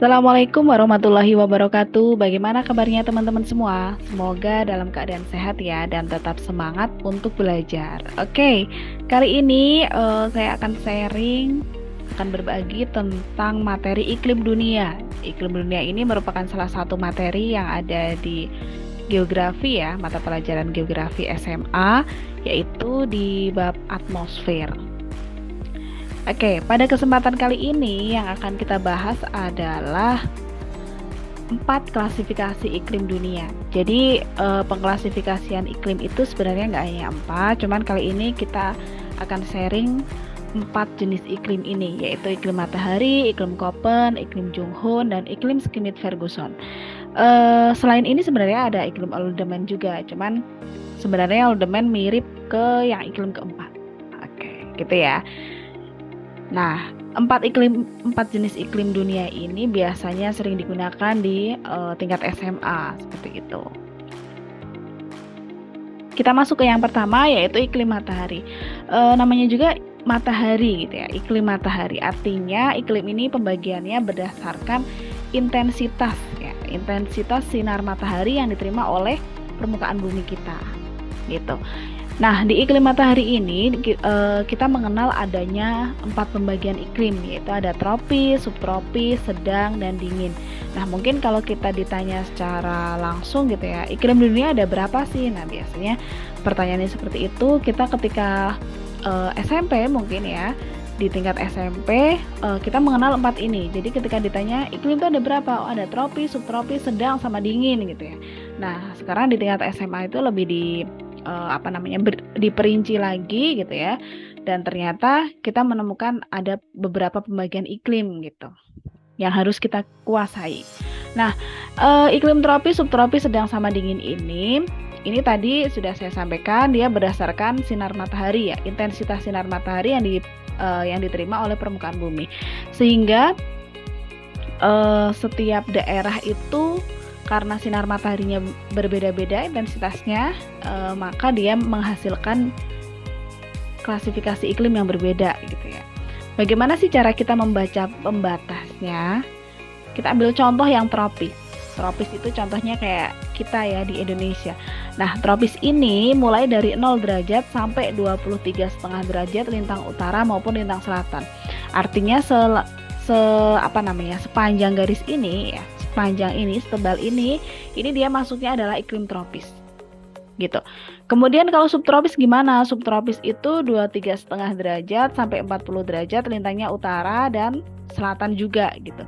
Assalamualaikum warahmatullahi wabarakatuh. Bagaimana kabarnya teman-teman semua? Semoga dalam keadaan sehat ya dan tetap semangat untuk belajar. Oke, kali ini saya akan berbagi tentang materi iklim dunia. Iklim dunia ini merupakan salah satu materi yang ada di geografi ya, mata pelajaran geografi SMA, yaitu di bab atmosfer. Oke, pada kesempatan kali ini yang akan kita bahas adalah 4 klasifikasi iklim dunia. Jadi pengklasifikasian iklim itu sebenarnya nggak hanya 4, cuman kali ini kita akan sharing 4 jenis iklim ini, yaitu iklim matahari, iklim Köppen, iklim Junghun, dan iklim Schmidt-Ferguson. Selain ini sebenarnya ada iklim Aldebaran juga, cuman sebenarnya Aldebaran mirip ke yang iklim keempat. Oke, gitu ya. Nah, 4 jenis iklim dunia ini biasanya sering digunakan di tingkat SMA seperti itu. Kita masuk ke yang pertama, yaitu iklim matahari. Namanya juga matahari gitu ya, iklim matahari. Artinya iklim ini pembagiannya berdasarkan intensitas ya, intensitas sinar matahari yang diterima oleh permukaan bumi kita gitu. Nah, di iklim matahari ini kita mengenal adanya 4 pembagian iklim, yaitu ada tropis, subtropis, sedang, dan dingin. Nah, mungkin kalau kita ditanya secara langsung gitu ya, iklim dunia ada berapa sih? Nah, biasanya pertanyaannya seperti itu. Kita ketika SMP mungkin ya, di tingkat SMP kita mengenal 4 ini. Jadi ketika ditanya iklim itu ada berapa? Oh, ada tropis, subtropis, sedang, sama dingin gitu ya. Nah, sekarang di tingkat SMA itu lebih diperinci lagi gitu ya, dan ternyata kita menemukan ada beberapa pembagian iklim gitu yang harus kita kuasai. Nah, iklim tropis, subtropis, sedang, sama dingin ini tadi sudah saya sampaikan, dia berdasarkan sinar matahari ya, intensitas sinar matahari yang diterima oleh permukaan bumi, sehingga setiap daerah itu karena sinar mataharinya berbeda-beda intensitasnya, maka dia menghasilkan klasifikasi iklim yang berbeda gitu ya. Bagaimana sih cara kita membaca pembatasnya? Kita ambil contoh yang tropis. Tropis itu contohnya kayak kita ya di Indonesia. Nah, tropis ini mulai dari 0 derajat sampai 23,5 derajat lintang utara maupun lintang selatan. Artinya sepanjang garis ini ya, setebal ini dia masuknya adalah iklim tropis gitu. Kemudian kalau subtropis gimana? Subtropis itu 23,5 derajat sampai 40 derajat lintangnya utara dan selatan juga gitu.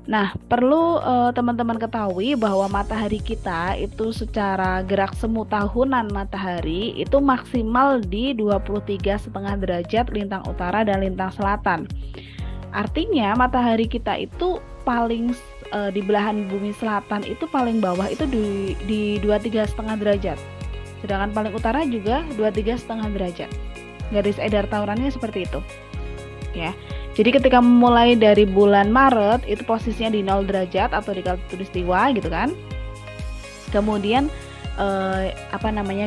Nah, perlu teman-teman ketahui bahwa matahari kita itu secara gerak semu tahunan matahari itu maksimal di 23,5 derajat lintang utara dan lintang selatan. Artinya matahari kita itu paling di belahan bumi selatan itu paling bawah itu di 23,5 derajat. Sedangkan paling utara juga 23,5 derajat. Garis edar taurannya seperti itu. Ya. Jadi ketika mulai dari bulan Maret itu posisinya di 0 derajat atau di khatulistiwa gitu kan. Kemudian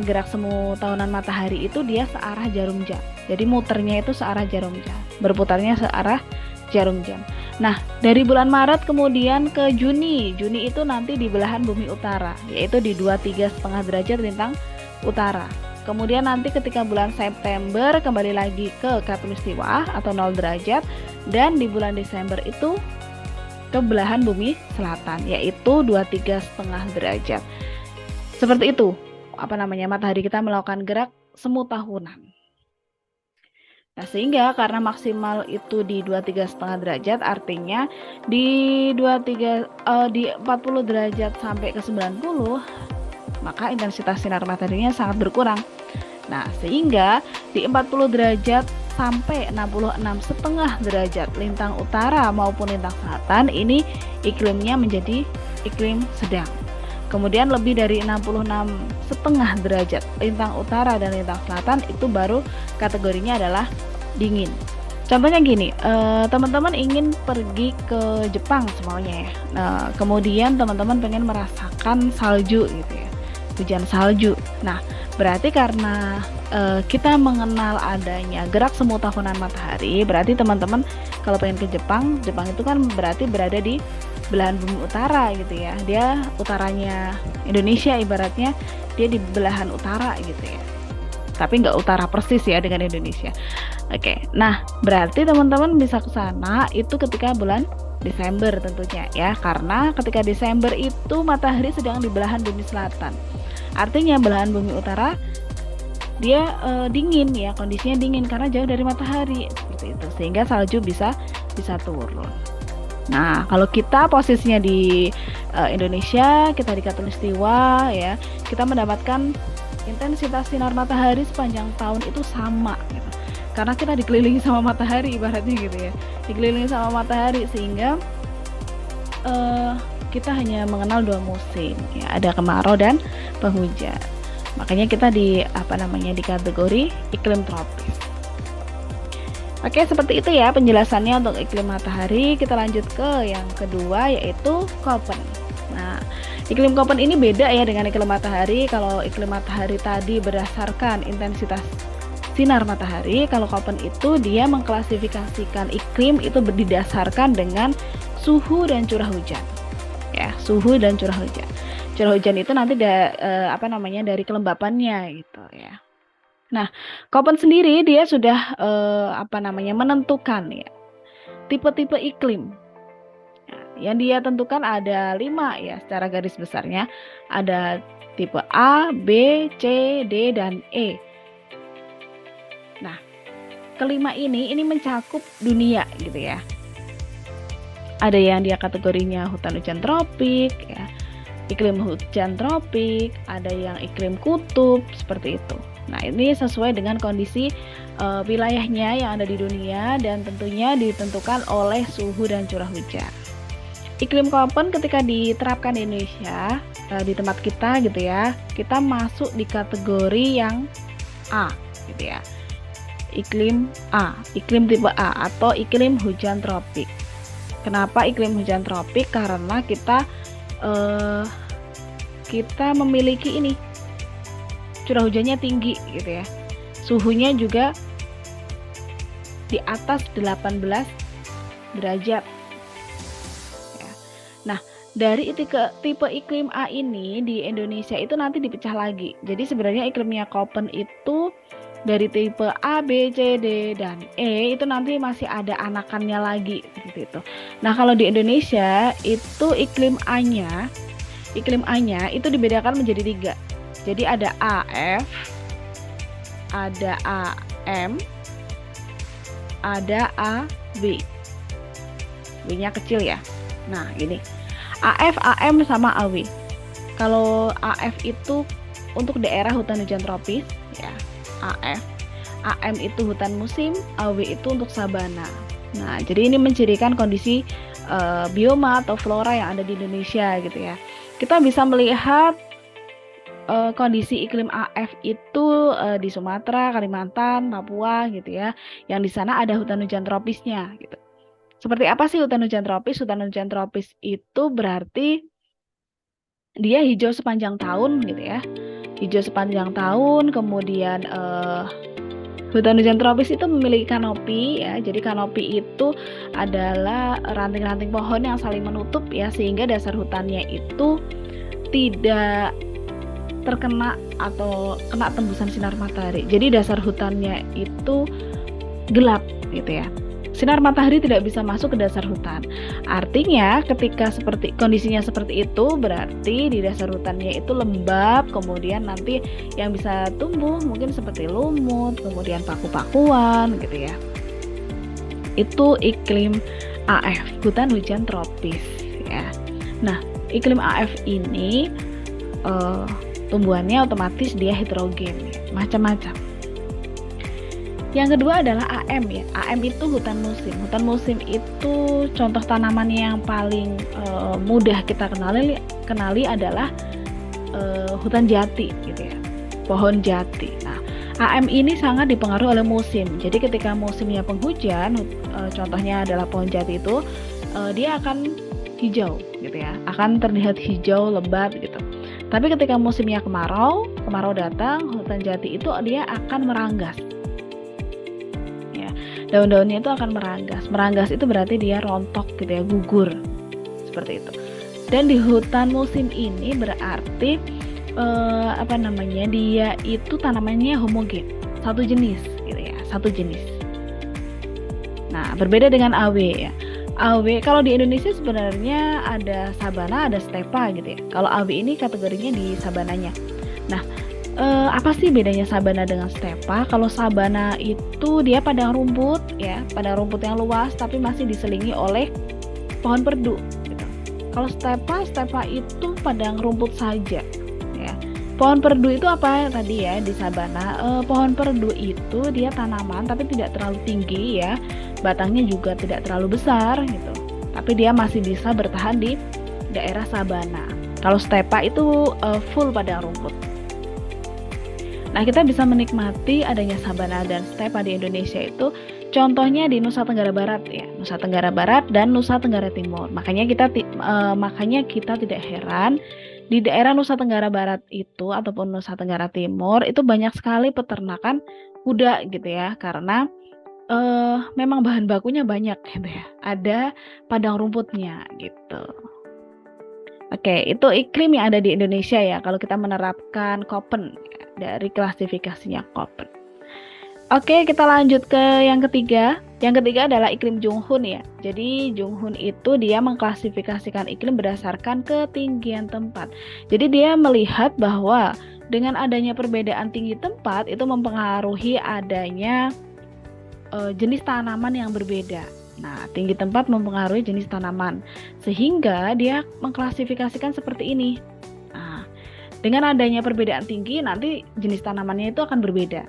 gerak semu tahunan matahari itu dia searah jarum jam. Jadi muternya itu searah jarum jam, berputarnya searah jarum jam. Nah, dari bulan Maret kemudian ke Juni itu nanti di belahan bumi utara, yaitu di 23,5 derajat lintang utara. Kemudian nanti ketika bulan September kembali lagi ke khatulistiwa atau 0 derajat, dan di bulan Desember itu ke belahan bumi selatan, yaitu 23,5 derajat. Seperti itu, matahari kita melakukan gerak semu tahunan. Nah, sehingga karena maksimal itu di 23,5 derajat, artinya di 40 derajat sampai ke 90, maka intensitas sinar mataharinya sangat berkurang. Nah, sehingga di 40 derajat sampai 66,5 derajat lintang utara maupun lintang selatan ini iklimnya menjadi iklim sedang. Kemudian lebih dari 66,5 derajat lintang utara dan lintang selatan itu baru kategorinya adalah dingin. Contohnya gini, teman-teman ingin pergi ke Jepang semuanya ya. Kemudian teman-teman pengen merasakan salju gitu ya, hujan salju. Nah, Berarti karena kita mengenal adanya gerak semu tahunan matahari, berarti teman-teman kalau pengen ke Jepang, Jepang itu kan berarti berada di belahan bumi utara gitu ya. Dia utaranya Indonesia, ibaratnya dia di belahan utara gitu ya. Tapi nggak utara persis ya dengan Indonesia. Oke, nah berarti teman-teman bisa ke sana itu ketika bulan Desember tentunya ya, karena ketika Desember itu matahari sedang di belahan bumi selatan. Artinya belahan bumi utara dia dingin ya, kondisinya dingin karena jauh dari matahari seperti itu, sehingga salju bisa turun. Nah, kalau kita posisinya di Indonesia, kita di Khatulistiwa ya, kita mendapatkan intensitas sinar matahari sepanjang tahun itu sama gitu. Karena kita dikelilingi sama matahari ibaratnya gitu ya. Dikelilingi sama matahari sehingga kita hanya mengenal 2 musim ya, ada kemarau dan penghujan. Makanya kita di kategori iklim tropis. Oke, seperti itu ya penjelasannya untuk iklim matahari. Kita lanjut ke yang kedua, yaitu Köppen. Nah, iklim Köppen ini beda ya dengan iklim matahari. Kalau iklim matahari tadi berdasarkan intensitas sinar matahari, kalau Köppen itu dia mengklasifikasikan iklim itu berdasarkan dengan suhu dan curah hujan. Ya, suhu dan curah hujan. Curah hujan itu nanti dari kelembapannya gitu ya. Nah, Köppen sendiri dia sudah menentukan ya tipe-tipe iklim. Nah, yang dia tentukan ada 5 ya secara garis besarnya. Ada tipe A, B, C, D, dan E. Nah, kelima ini mencakup dunia gitu ya. Ada yang dia kategorinya hutan hujan tropik ya, iklim hujan tropik, ada yang iklim kutub seperti itu. Nah, ini sesuai dengan kondisi wilayahnya yang ada di dunia dan tentunya ditentukan oleh suhu dan curah hujan. Iklim Köppen ketika diterapkan di Indonesia, di tempat kita gitu ya, kita masuk di kategori yang A gitu ya. Iklim A, iklim tipe A atau iklim hujan tropik. Kenapa iklim hujan tropik? Karena kita memiliki ini curah hujannya tinggi gitu ya, suhunya juga di atas 18 derajat ya. Nah, dari tipe iklim A ini di Indonesia itu nanti dipecah lagi. Jadi sebenarnya iklimnya Köppen itu dari tipe A, B, C, D, dan E itu nanti masih ada anakannya lagi seperti itu. Nah, kalau di Indonesia itu iklim A-nya itu dibedakan menjadi 3. Jadi ada AF, ada AM, ada AB. B-nya kecil ya. Nah, ini AF, AM sama AW. Kalau AF itu untuk daerah hutan hujan tropis ya. AF, AM itu hutan musim, AW itu untuk sabana. Nah, jadi ini mencirikan kondisi bioma atau flora yang ada di Indonesia gitu ya. Kita bisa melihat kondisi iklim AF itu di Sumatera, Kalimantan, Papua gitu ya. Yang di sana ada hutan hujan tropisnya gitu. Seperti apa sih hutan hujan tropis? Hutan hujan tropis itu berarti dia hijau sepanjang tahun gitu ya. Hijau sepanjang tahun, kemudian hutan hujan tropis itu memiliki kanopi ya. Jadi kanopi itu adalah ranting-ranting pohon yang saling menutup ya, sehingga dasar hutannya itu tidak terkena atau kena tembusan sinar matahari. Jadi dasar hutannya itu gelap gitu ya. Sinar matahari tidak bisa masuk ke dasar hutan. Artinya ketika kondisinya seperti itu, berarti di dasar hutannya itu lembab, kemudian nanti yang bisa tumbuh mungkin seperti lumut, kemudian paku-pakuan gitu ya. Itu iklim AF, hutan hujan tropis ya. Nah, iklim AF ini tumbuhannya otomatis dia heterogen ya, macam-macam. Yang kedua adalah AM ya. AM itu hutan musim. Hutan musim itu contoh tanaman yang paling mudah kita kenali adalah hutan jati gitu ya. Pohon jati. Nah, AM ini sangat dipengaruhi oleh musim. Jadi ketika musimnya penghujan, contohnya adalah pohon jati itu, dia akan hijau gitu ya. Akan terlihat hijau lebat gitu. Tapi ketika musimnya kemarau, kemarau datang, hutan jati itu dia akan meranggas. Ya, daun-daunnya itu akan meranggas. Meranggas itu berarti dia rontok gitu ya, gugur. Seperti itu. Dan di hutan musim ini berarti dia itu tanamannya homogen, satu jenis gitu ya, satu jenis. Nah, berbeda dengan AW ya. AW kalau di Indonesia sebenarnya ada sabana, ada stepa gitu ya. Kalau AW ini kategorinya di sabananya. Nah, apa sih bedanya sabana dengan stepa? Kalau sabana itu dia padang rumput ya, padang rumput yang luas tapi masih diselingi oleh pohon perdu gitu. Kalau stepa itu padang rumput saja ya. Pohon perdu itu apa tadi ya di sabana? Pohon perdu itu dia tanaman tapi tidak terlalu tinggi ya. Batangnya juga tidak terlalu besar gitu. Tapi dia masih bisa bertahan di daerah sabana. Kalau stepa itu full padang rumput. Nah, kita bisa menikmati adanya sabana dan stepa di Indonesia itu contohnya di Nusa Tenggara Barat ya, Nusa Tenggara Barat dan Nusa Tenggara Timur. Makanya kita tidak heran di daerah Nusa Tenggara Barat itu ataupun Nusa Tenggara Timur itu banyak sekali peternakan kuda gitu ya, karena memang bahan bakunya banyak gitu ya. Ada padang rumputnya gitu. Oke, itu iklim yang ada di Indonesia ya kalau kita menerapkan Köppen dari klasifikasinya Köppen. Oke, kita lanjut ke yang ketiga. Yang ketiga adalah iklim Junghun ya. Jadi Junghun itu dia mengklasifikasikan iklim berdasarkan ketinggian tempat. Jadi dia melihat bahwa dengan adanya perbedaan tinggi tempat itu mempengaruhi adanya jenis tanaman yang berbeda. Nah, tinggi tempat mempengaruhi jenis tanaman, sehingga dia mengklasifikasikan seperti ini. Nah, dengan adanya perbedaan tinggi, nanti jenis tanamannya itu akan berbeda.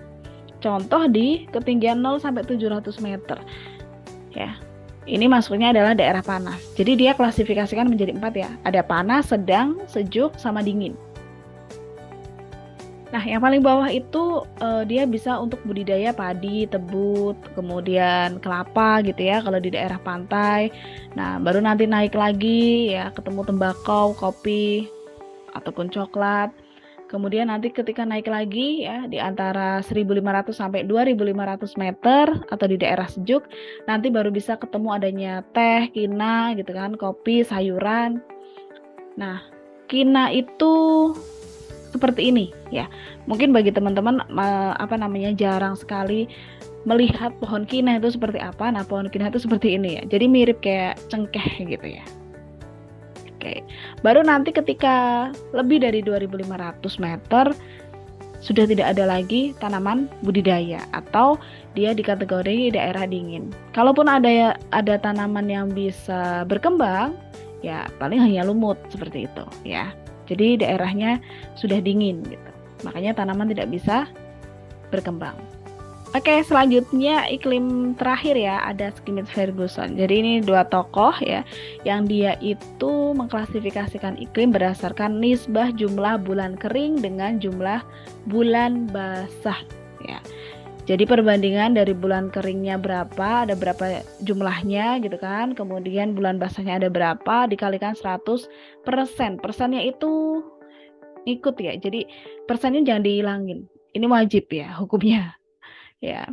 Contoh di ketinggian 0 sampai 700 meter. Ya, ini masuknya adalah daerah panas. Jadi dia klasifikasikan menjadi 4 ya. Ada panas, sedang, sejuk, sama dingin. Nah, yang paling bawah itu dia bisa untuk budidaya padi, tebu, kemudian kelapa gitu ya kalau di daerah pantai. Nah, baru nanti naik lagi ya ketemu tembakau, kopi ataupun coklat. Kemudian nanti ketika naik lagi ya di antara 1.500 sampai 2.500 meter atau di daerah sejuk, nanti baru bisa ketemu adanya teh, kina gitu kan, kopi, sayuran. Nah, kina itu seperti ini ya. Mungkin bagi teman-teman jarang sekali melihat pohon kina itu seperti apa. Nah, pohon kina itu seperti ini ya. Jadi mirip kayak cengkeh gitu ya. Oke. Baru nanti ketika lebih dari 2.500 meter sudah tidak ada lagi tanaman budidaya atau dia dikategori daerah dingin. Kalaupun ada tanaman yang bisa berkembang, ya paling hanya lumut seperti itu ya. Jadi daerahnya sudah dingin gitu. Makanya tanaman tidak bisa berkembang. Oke, selanjutnya iklim terakhir ya, ada Schmidt-Ferguson. Jadi ini dua tokoh ya, yang dia itu mengklasifikasikan iklim berdasarkan nisbah jumlah bulan kering dengan jumlah bulan basah ya. Jadi perbandingan dari bulan keringnya berapa, ada berapa jumlahnya gitu kan. Kemudian bulan basahnya ada berapa, dikalikan 100%. Persennya itu ikut ya. Jadi persennya jangan dihilangin. Ini wajib ya hukumnya. Ya.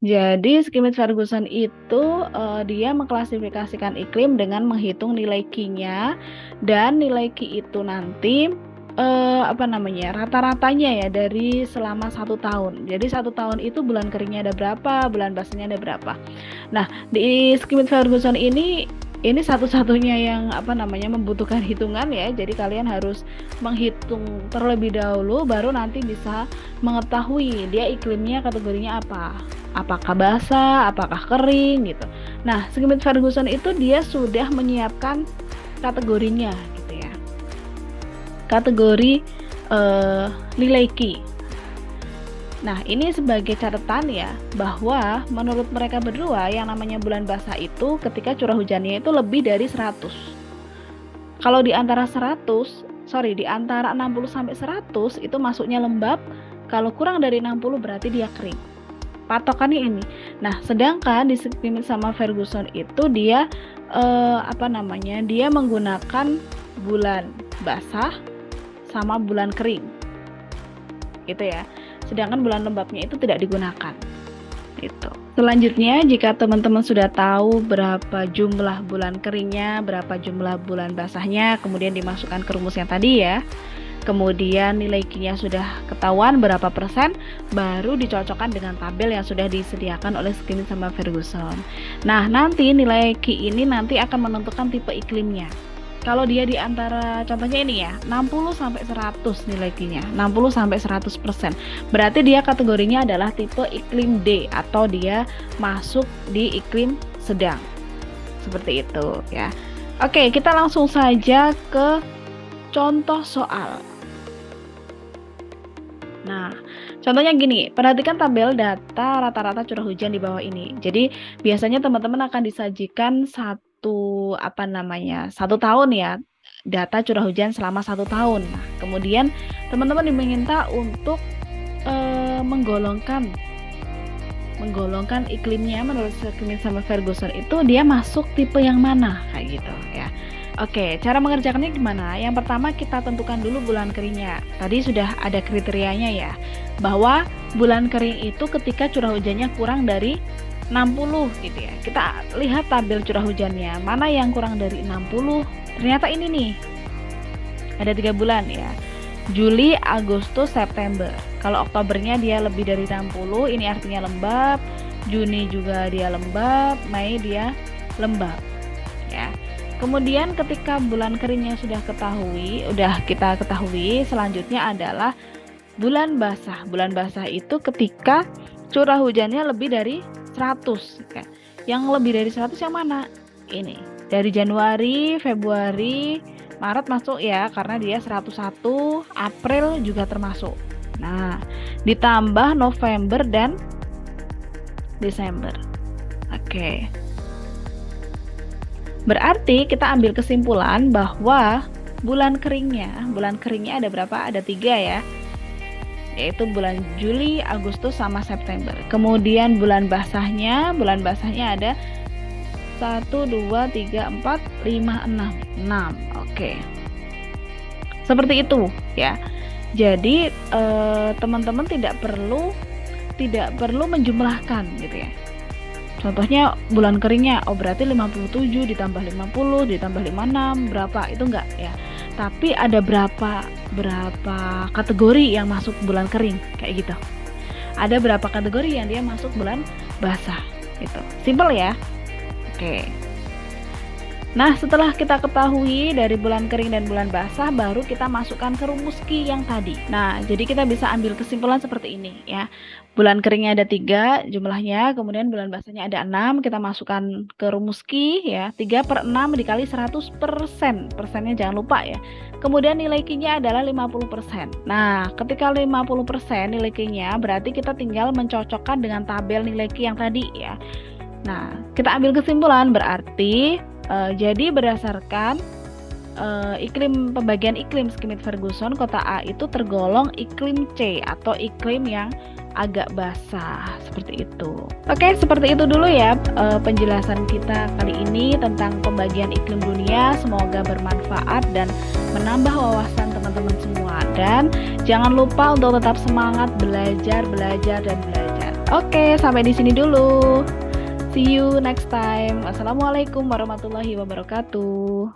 Jadi Schmidt-Ferguson itu dia mengklasifikasikan iklim dengan menghitung nilai Q-nya, dan nilai Q itu nanti rata-ratanya ya dari selama 1 tahun. Jadi 1 tahun itu bulan keringnya ada berapa, bulan basahnya ada berapa. Nah, di Schmidt-Ferguson ini satu-satunya yang membutuhkan hitungan ya. Jadi kalian harus menghitung terlebih dahulu baru nanti bisa mengetahui dia iklimnya kategorinya apa. Apakah basah, apakah kering gitu. Nah, Schmidt-Ferguson itu dia sudah menyiapkan kategorinya gitu ya. Kategori nilai Q. Nah, ini sebagai catatan ya, bahwa menurut mereka berdua yang namanya bulan basah itu ketika curah hujannya itu lebih dari 100. Kalau di antara 60 sampai 100 itu masuknya lembab, kalau kurang dari 60 berarti dia kering. Patokannya ini. Nah, sedangkan di Schmidt sama Ferguson itu dia dia menggunakan bulan basah sama bulan kering. gitu ya. Sedangkan bulan lembabnya itu tidak digunakan. Itu. Selanjutnya, jika teman-teman sudah tahu berapa jumlah bulan keringnya, berapa jumlah bulan basahnya, kemudian dimasukkan ke rumus yang tadi ya. Kemudian nilai Q-nya sudah ketahuan berapa persen, baru dicocokkan dengan tabel yang sudah disediakan oleh Schmidt sama Ferguson. Nah, nanti nilai Q ini nanti akan menentukan tipe iklimnya. Kalau dia di antara, contohnya ini ya, 60 sampai 100 nilai Q-nya, 60 sampai 100%. Berarti dia kategorinya adalah tipe iklim D atau dia masuk di iklim sedang. Seperti itu ya. Oke, kita langsung saja ke contoh soal. Nah, contohnya gini, perhatikan tabel data rata-rata curah hujan di bawah ini. Jadi, biasanya teman-teman akan disajikan satu tahun ya, data curah hujan selama 1 tahun. Nah, kemudian teman-teman diminta untuk menggolongkan iklimnya menurut Schmidt sama Ferguson itu dia masuk tipe yang mana, kayak gitu ya. Oke, cara mengerjakannya gimana? Yang pertama kita tentukan dulu bulan keringnya. Tadi sudah ada kriterianya ya, bahwa bulan kering itu ketika curah hujannya kurang dari 60 gitu ya. Kita lihat tabel curah hujannya, mana yang kurang dari 60. Ternyata ini nih, ada 3 bulan ya. Juli, Agustus, September. Kalau Oktobernya dia lebih dari 60, ini artinya lembab. Juni juga dia lembab, Mei dia lembab ya. Kemudian ketika bulan keringnya sudah kita ketahui, selanjutnya adalah bulan basah. Bulan basah itu ketika curah hujannya lebih dari 100 ya. Yang lebih dari 100 yang mana? Ini. Dari Januari, Februari, Maret masuk ya, karena dia 101, April juga termasuk. Nah, ditambah November dan Desember. Oke. Berarti kita ambil kesimpulan bahwa bulan keringnya ada berapa? Ada 3 ya, yaitu bulan Juli, Agustus, sama September. Kemudian bulan basahnya ada 1, 2, 3, 4, 5, 6. Oke. Seperti itu ya. Jadi teman-teman tidak perlu menjumlahkan gitu ya. Contohnya bulan keringnya, berarti 57 ditambah 50 ditambah 56 berapa, itu enggak ya. Tapi ada berapa kategori yang masuk bulan kering kayak gitu. Ada berapa kategori yang dia masuk bulan basah gitu. Simple ya. Oke. Nah, setelah kita ketahui dari bulan kering dan bulan basah, baru kita masukkan ke rumus Q yang tadi. Nah, jadi kita bisa ambil kesimpulan seperti ini ya. Bulan keringnya ada 3 jumlahnya, kemudian bulan basahnya ada 6, kita masukkan ke rumus Q ya. 3/6 dikali 100%. Persennya jangan lupa ya. Kemudian nilai Q-nya adalah 50%. Nah, ketika 50% nilai Q-nya, berarti kita tinggal mencocokkan dengan tabel nilai Q yang tadi ya. Nah, kita ambil kesimpulan berarti jadi berdasarkan pembagian iklim Schmidt Ferguson, kota A itu tergolong iklim C atau iklim yang agak basah, seperti itu. Oke, seperti itu dulu ya penjelasan kita kali ini tentang pembagian iklim dunia. Semoga bermanfaat dan menambah wawasan teman-teman semua. Dan jangan lupa untuk tetap semangat belajar. Oke, sampai di sini dulu. See you next time. Wassalamualaikum warahmatullahi wabarakatuh.